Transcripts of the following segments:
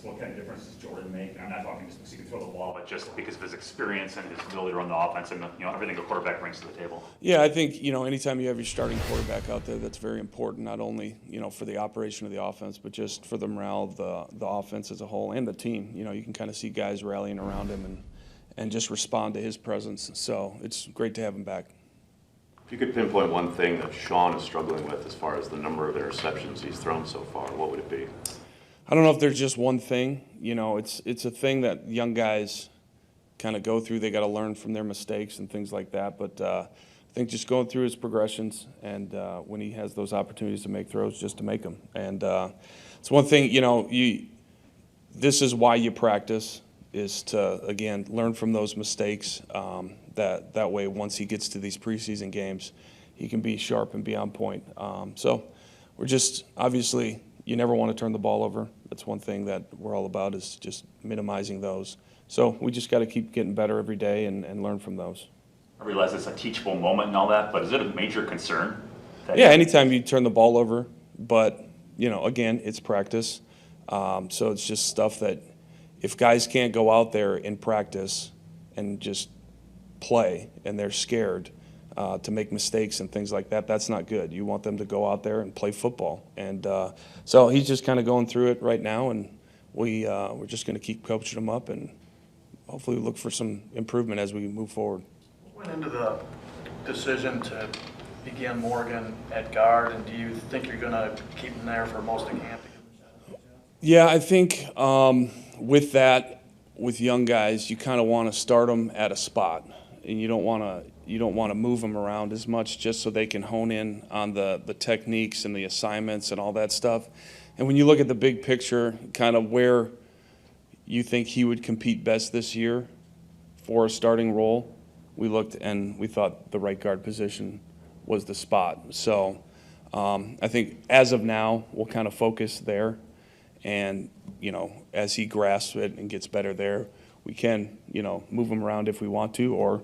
What kind of difference does Jordan make? I'm not talking just because he can throw the ball, but just because of his experience and his ability to run the offense and everything a quarterback brings to the table. Yeah, I think anytime you have your starting quarterback out there, that's very important. Not only for the operation of the offense, but just for the morale of the offense as a whole and the team. You can kind of see guys rallying around him and just respond to his presence. So it's great to have him back. If you could pinpoint one thing that Sean is struggling with as far as the number of interceptions he's thrown so far, what would it be? I don't know if there's just one thing. It's a thing that young guys kind of go through. They got to learn from their mistakes and things like that. But I think just going through his progressions and when he has those opportunities to make throws, just to make them. And it's one thing. This is why you practice, is to again learn from those mistakes. That way, once he gets to these preseason games, he can be sharp and be on point. So we're just obviously. You never want to turn the ball over. That's one thing that we're all about, is just minimizing those. So we just got to keep getting better every day and learn from those. I realize it's a teachable moment and all that, but is it a major concern? Yeah, anytime you turn the ball over. But, again, it's practice. So it's just stuff that if guys can't go out there in practice and just play and they're scared to make mistakes and things like that, that's not good. You want them to go out there and play football. And so he's just kind of going through it right now, and we're just going to keep coaching him up and hopefully look for some improvement as we move forward. What went into the decision to begin Morgan at guard, and do you think you're going to keep him there for most of camp? Yeah, I think with young guys, you kind of want to start them at a spot, and you don't want to move them around as much, just so they can hone in on the techniques and the assignments and all that stuff. And when you look at the big picture, kind of where you think he would compete best this year for a starting role, we looked and we thought the right guard position was the spot. So I think as of now, we'll kind of focus there. And, as he grasps it and gets better there, we can, move him around if we want to, or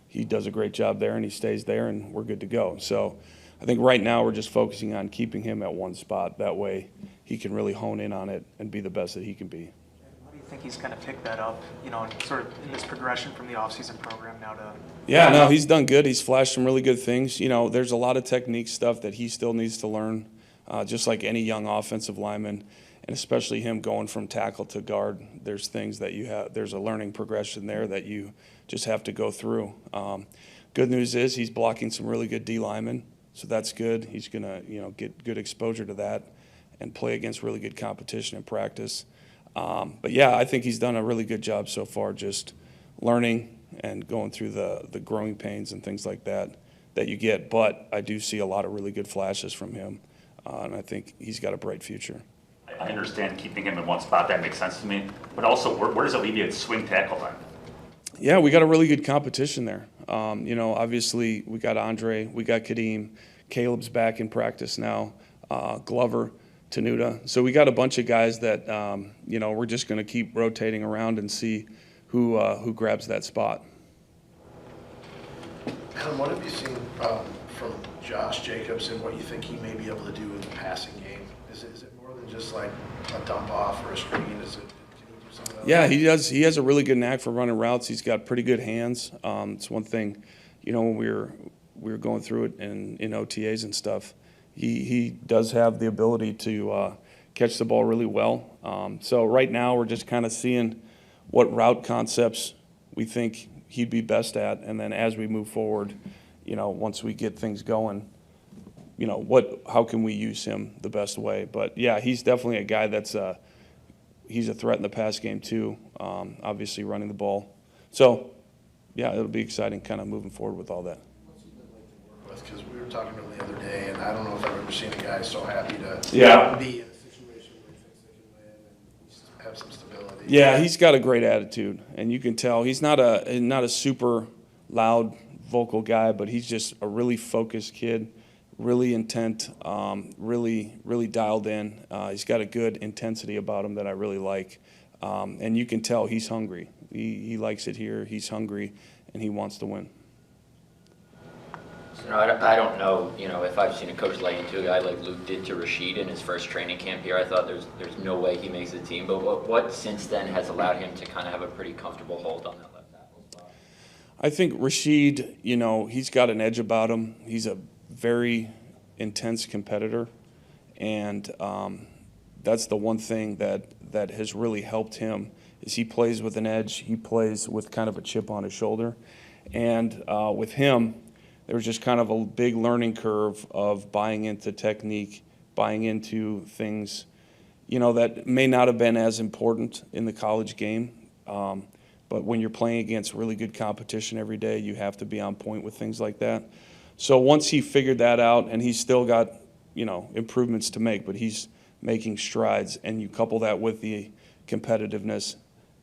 he does a great job there and he stays there and we're good to go. So I think right now we're just focusing on keeping him at one spot. That way he can really hone in on it and be the best that he can be. How do you think he's going to pick that up, sort of in this progression from the offseason program now to? Yeah, no, he's done good. He's flashed some really good things. There's a lot of technique stuff that he still needs to learn, just like any young offensive lineman. And especially him going from tackle to guard, there's things that there's a learning progression there that you just have to go through. Good news is he's blocking some really good D linemen, so that's good. He's going to, get good exposure to that and play against really good competition in practice. But yeah, I think he's done a really good job so far, just learning and going through the growing pains and things like that you get. But I do see a lot of really good flashes from him, and I think he's got a bright future. I understand keeping him in one spot. That makes sense to me. But also, where does it leave you at swing tackle then? Yeah, we got a really good competition there. Obviously, we got Andre, we got Kadeem, Caleb's back in practice now, Glover, Tenuta. So we got a bunch of guys that, we're just going to keep rotating around and see who grabs that spot. Adam, what have you seen from Josh Jacobs and what you think he may be able to do in the passing game? Is it more than just like a dump off or a screen? Can he do something else? Yeah, he does. He has a really good knack for running routes. He's got pretty good hands. It's one thing, when we were going through it in OTAs and stuff, he does have the ability to catch the ball really well. So right now we're just kind of seeing what route concepts we think he'd be best at, and then as we move forward, once we get things going, how can we use him the best way? But yeah, he's definitely a guy that's he's a threat in the pass game too. Obviously running the ball. So yeah, it'll be exciting kind of moving forward with all that. What's he been like to work with? Because we were talking to him the other day, and I don't know if I've ever seen a guy so happy to be in a situation where he thinks they can win and have some stability. Yeah, he's got a great attitude, and you can tell he's not a super loud vocal guy, but he's just a really focused kid. Really intent, really dialed in. He's got a good intensity about him that I really like. And you can tell he's hungry. He likes it here. He's hungry, and he wants to win. So, I don't know, if I've seen a coach lay into a guy like Luke did to Rashid in his first training camp here. I thought there's no way he makes the team. But what since then has allowed him to kind of have a pretty comfortable hold on that left tackle spot? I think Rashid, he's got an edge about him. He's a very intense competitor, and that's the one thing that has really helped him is he plays with an edge. He plays with kind of a chip on his shoulder, and with him, there was just kind of a big learning curve of buying into technique, buying into things, that may not have been as important in the college game. But when you're playing against really good competition every day, you have to be on point with things like that. So once he figured that out, and he's still got, improvements to make, but he's making strides, and you couple that with the competitiveness,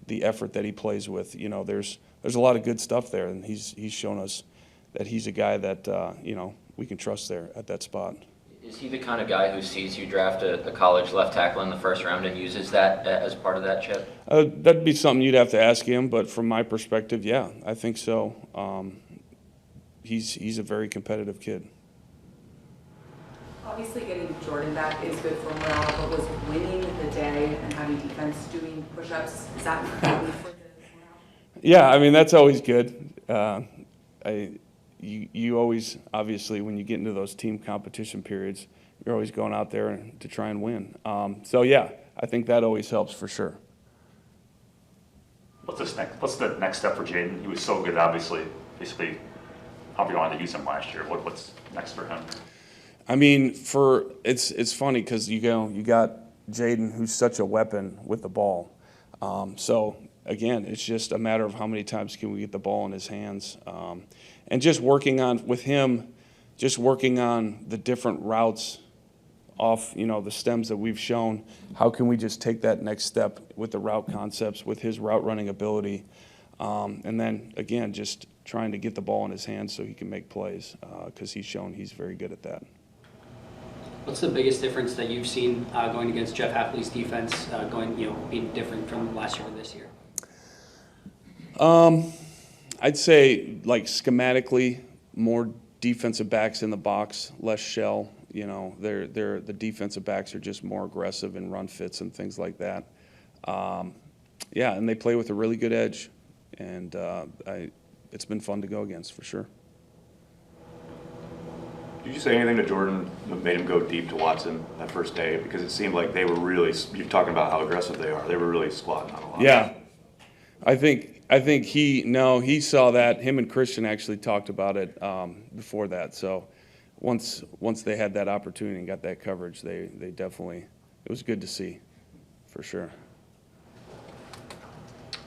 the effort that he plays with, there's a lot of good stuff there, and he's shown us that he's a guy that, we can trust there at that spot. Is he the kind of guy who sees you draft a college left tackle in the first round and uses that as part of that chip? That'd be something you'd have to ask him, but from my perspective, yeah, I think so. He's a very competitive kid. Obviously, getting Jordan back is good for morale, but was winning the day and having defense doing push-ups, is that important for the morale? Yeah, I mean, that's always good. You always, obviously, when you get into those team competition periods, you're always going out there to try and win. So, yeah, I think that always helps for sure. What's the next step for Jaden? He was so good, obviously. Basically, how we wanted to use him last year. What's next for him? I mean, it's funny because you got Jaden, who's such a weapon with the ball. So again, it's just a matter of how many times can we get the ball in his hands, and just working on the different routes off, the stems that we've shown. How can we just take that next step with the route concepts, with his route running ability, and then again, just trying to get the ball in his hands so he can make plays, because he's shown he's very good at that. What's the biggest difference that you've seen going against Jeff Hafley's defense, being different from last year to this year? I'd say, like, schematically, more defensive backs in the box, less shell. The defensive backs are just more aggressive in run fits and things like that. Yeah, and they play with a really good edge, and it's been fun to go against for sure. Did you say anything to Jordan that made him go deep to Watson that first day? Because it seemed like they were really, you're talking about how aggressive they are. They were really squatting on a lot. Yeah. I think he saw that. Him and Christian actually talked about it before that. So once they had that opportunity and got that coverage, they definitely, it was good to see, for sure.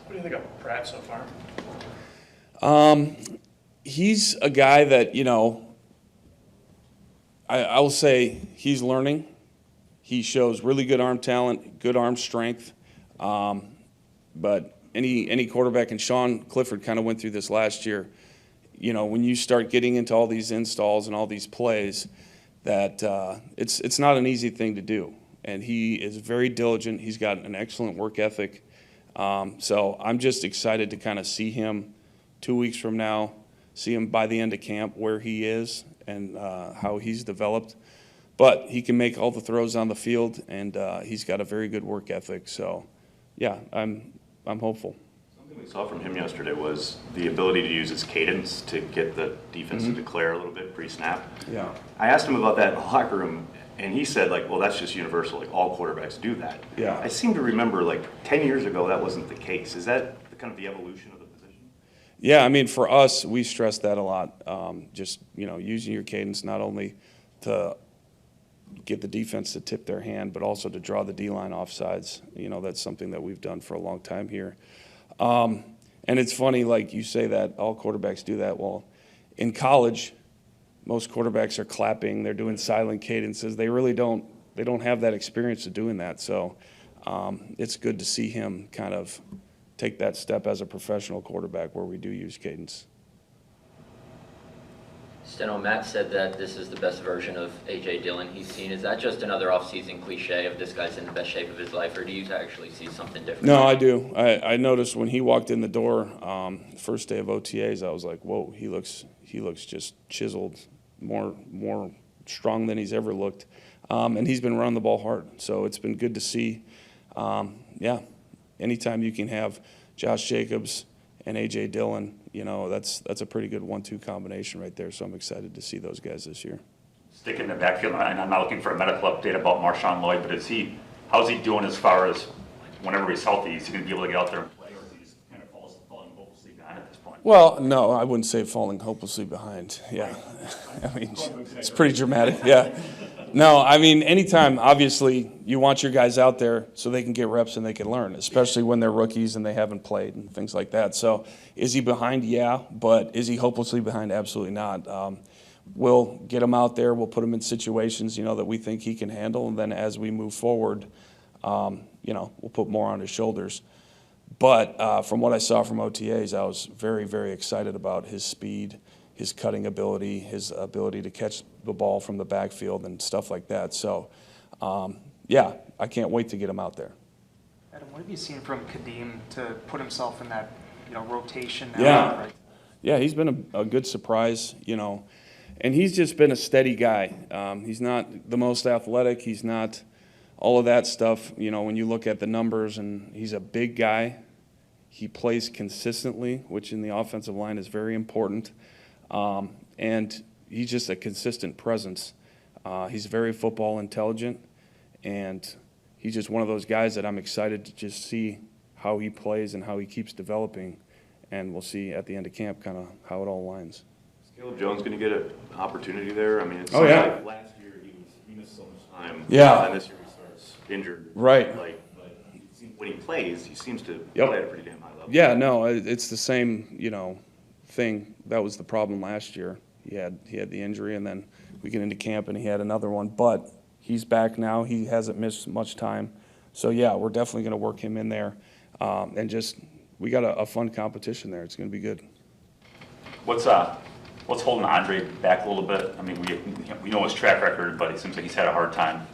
What do you think of Pratt so far? He's a guy that, I will say he's learning. He shows really good arm talent, good arm strength. But any quarterback, and Sean Clifford kind of went through this last year, when you start getting into all these installs and all these plays, that it's not an easy thing to do. And he is very diligent. He's got an excellent work ethic. So I'm just excited to kind of see him 2 weeks from now, see him by the end of camp where he is and how he's developed. But he can make all the throws on the field, and he's got a very good work ethic. So, yeah, I'm hopeful. Something we saw from him yesterday was the ability to use his cadence to get the defense to declare a little bit pre-snap. Yeah. I asked him about that in the locker room, and he said, well, that's just universal. All quarterbacks do that. Yeah. I seem to remember, 10 years ago, that wasn't the case. Is that kind of the evolution of the position? Yeah, I mean, for us, we stress that a lot. Just, using your cadence not only to get the defense to tip their hand, but also to draw the D-line offsides. That's something that we've done for a long time here. And it's funny, like you say that all quarterbacks do that. Well, in college, most quarterbacks are clapping. They're doing silent cadences. They really don't have that experience of doing that. So it's good to see him kind of take that step as a professional quarterback where we do use cadence. Steno, Matt said that this is the best version of A.J. Dillon he's seen. Is that just another offseason cliche of this guy's in the best shape of his life, or do you actually see something different? No, I do. I noticed when he walked in the door, first day of OTAs, I was like, whoa, he looks just chiseled more strong than he's ever looked. And he's been running the ball hard, so it's been good to see. Yeah, anytime you can have Josh Jacobs and A.J. Dillon, you know, that's a pretty good 1-2 combination right there, so I'm excited to see those guys this year. Stick in the backfield, and I'm not looking for a medical update about Marshawn Lloyd, but how's he doing as far as whenever he's healthy? Is he going to be able to get out there and play, or is he just kind of falling hopelessly behind at this point? Well, no, I wouldn't say falling hopelessly behind. Yeah, I mean, it's pretty dramatic. Yeah. No, I mean, anytime, obviously, you want your guys out there so they can get reps and they can learn, especially when they're rookies and they haven't played and things like that. So is he behind? Yeah, but is he hopelessly behind? Absolutely not. We'll get him out there. We'll put him in situations, you know, that we think he can handle. And then as we move forward, you know, we'll put more on his shoulders. But from what I saw from OTAs, I was very, very excited about his speed, his cutting ability, his ability to catch the ball from the backfield and stuff like that. So, yeah, I can't wait to get him out there. Adam, what have you seen from Kadeem to put himself in that, you know, rotation now? Yeah. Right? Yeah, he's been a good surprise, you know, and he's just been a steady guy. He's not the most athletic. He's not all of that stuff, you know, when you look at the numbers, and he's a big guy. He plays consistently, which in the offensive line is very important. And he's just a consistent presence. He's very football intelligent, and he's just one of those guys that I'm excited to just see how he plays and how he keeps developing. And we'll see at the end of camp kind of how it all aligns. Is Caleb Jones going to get an opportunity there? I mean, it's Oh, yeah. like last year he missed so much time. Yeah. And this year he starts injured. Right. Like, but when he plays, he seems to Yep. play at a pretty damn high level. Yeah, no, it's the same, you know, thing. That was the problem last year. He had the injury, and then we get into camp and he had another one. But he's back now. He hasn't missed much time. So, yeah, we're definitely going to work him in there. And just we got a fun competition there. It's going to be good. What's holding Andre back a little bit? I mean, we know his track record, but it seems like he's had a hard time.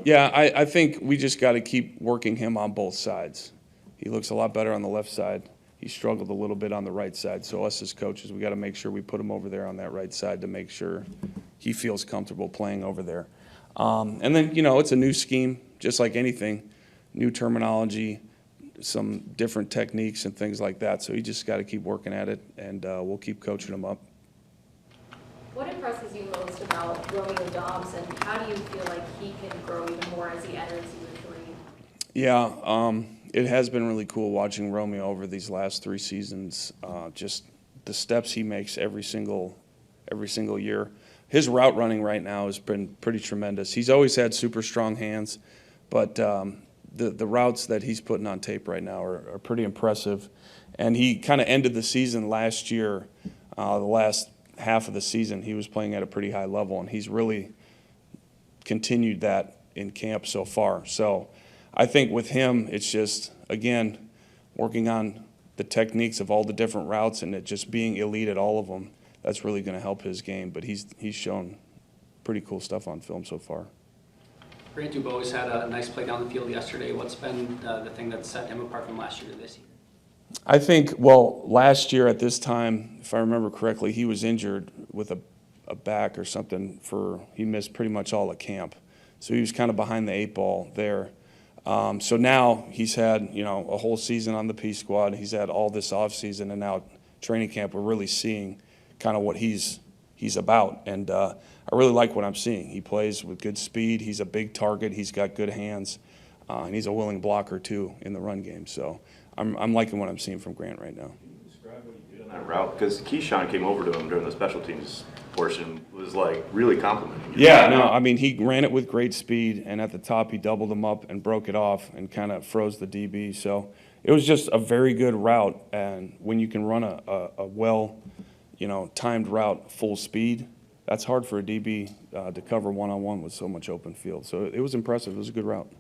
Yeah, I think we just got to keep working him on both sides. He looks a lot better on the left side. He struggled a little bit on the right side. So us as coaches, we got to make sure we put him over there on that right side to make sure he feels comfortable playing over there. And then, you know, it's a new scheme, just like anything, new terminology, some different techniques and things like that. So you just got to keep working at it, and we'll keep coaching him up. What impresses you most about Romeo Dobbs, and how do you feel like he can grow even more as he enters season 3? Yeah, it has been really cool watching Romeo over these last 3 seasons. Just the steps he makes every single year. His route running right now has been pretty tremendous. He's always had super strong hands, but the routes that he's putting on tape right now are pretty impressive. And he kind of ended the season last year, the last half of the season, he was playing at a pretty high level, and he's really continued that in camp so far. So I think with him, it's just, again, working on the techniques of all the different routes and it just being elite at all of them. That's really going to help his game, but he's shown pretty cool stuff on film so far. Grant Dubose had a nice play down the field yesterday. What's been the thing that set him apart from last year to this year? I think, well, last year at this time, if I remember correctly, he was injured with a back or something he missed pretty much all of camp. So he was kind of behind the 8 ball there. So now he's had, you know, a whole season on the P squad. He's had all this off season, and now training camp, we're really seeing kind of what he's about. And I really like what I'm seeing. He plays with good speed. He's a big target. He's got good hands. And he's a willing blocker, too, in the run game. So I'm liking what I'm seeing from Grant right now. Can you describe what he did on that route? Because Keyshawn came over to him during the special teams portion, was like really complimenting him. Yeah, no, I mean, he ran it with great speed, and at the top he doubled him up and broke it off and kind of froze the DB. So it was just a very good route, and when you can run a well, you know, timed route full speed, that's hard for a DB to cover one-on-one with so much open field. So it was impressive. It was a good route.